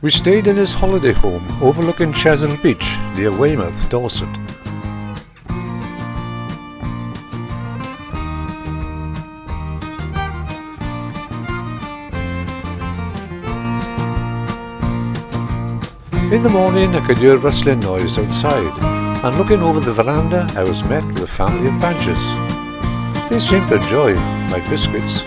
We stayed in his holiday home overlooking Chesil Beach near Weymouth, Dorset. In the morning I could hear a rustling noise outside, and looking over the veranda I was met with a family of badgers. They seemed to enjoy my biscuits.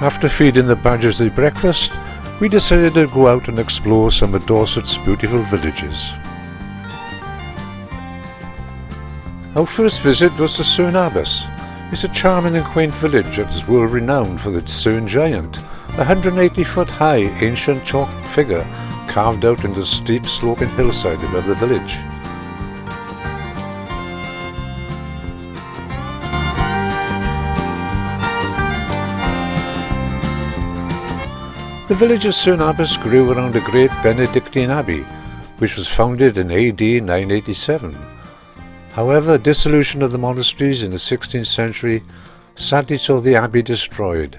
After feeding the badgers their breakfast, we decided to go out and explore some of Dorset's beautiful villages. Our first visit was to Cerne Abbas. It's a charming and quaint village that is world renowned for the Cerne giant, a 180-foot high ancient chalk figure carved out into the steep sloping hillside above the village. The village of Cerne Abbas grew around a great Benedictine abbey, which was founded in AD 987. However, the dissolution of the monasteries in the 16th century sadly saw the abbey destroyed.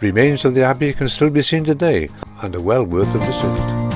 Remains of the abbey can still be seen today and are well worth a visit.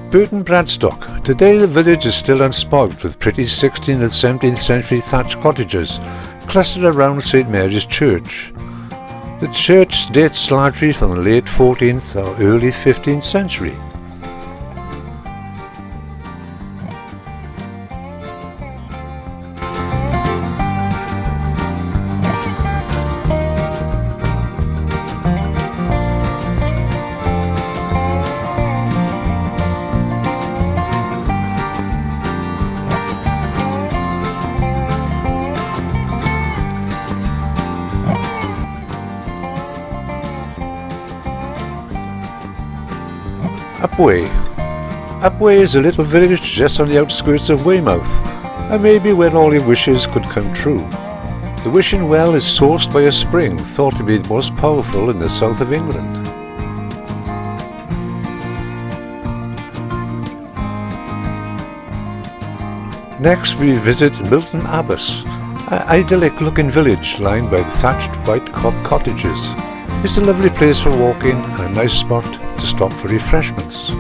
Burton Bradstock. Today the village is still unspoilt with pretty 16th and 17th century thatched cottages clustered around St Mary's Church. The church dates largely from the late 14th or early 15th century. Upway is a little village just on the outskirts of Weymouth, and maybe where all your wishes could come true. The wishing well is sourced by a spring thought to be the most powerful in the south of England. Next we visit Milton Abbas, an idyllic looking village lined by thatched white cottages. It's a lovely place for walking and a nice spot to stop for refreshments.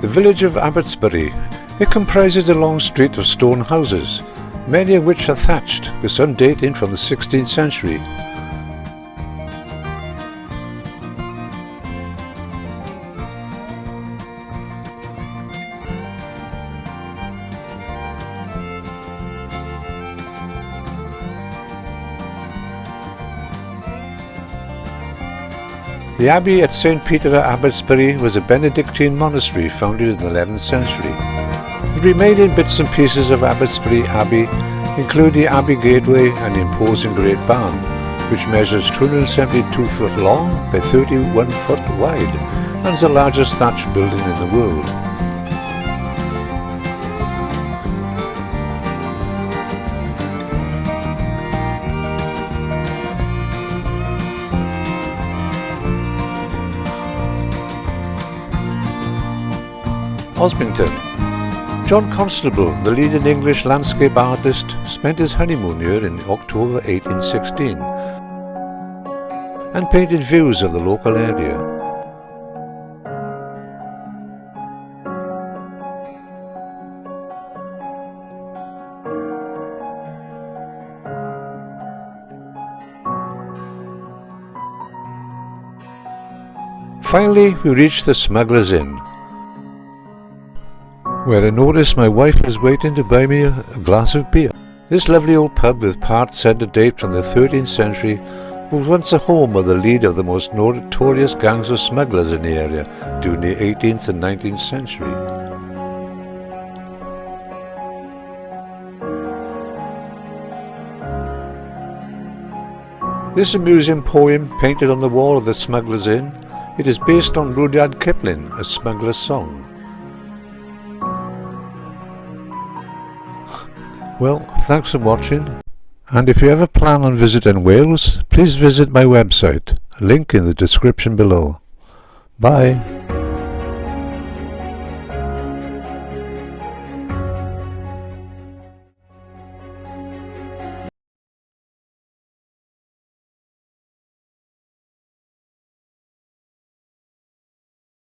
The village of Abbotsbury. It comprises a long street of stone houses, many of which are thatched, with some dating from the 16th century. The abbey at St Peter at Abbotsbury was a Benedictine monastery founded in the 11th century. The remaining bits and pieces of Abbotsbury Abbey include the Abbey Gateway and the imposing Great Barn, which measures 272 foot long by 31 foot wide and is the largest thatched building in the world. Osmington. John Constable, the leading English landscape artist, spent his honeymoon here in October 1816 and painted views of the local area. Finally, we reached the Smuggler's Inn, where I noticed my wife was waiting to buy me a glass of beer. This lovely old pub with parts said to date from the 13th century was once the home of the leader of the most notorious gangs of smugglers in the area during the 18th and 19th century. This amusing poem, painted on the wall of the Smuggler's Inn, it is based on Rudyard Kipling, A Smuggler's Song. Well, thanks for watching, and if you ever plan on visiting Wales, please visit my website, link in the description below. Bye.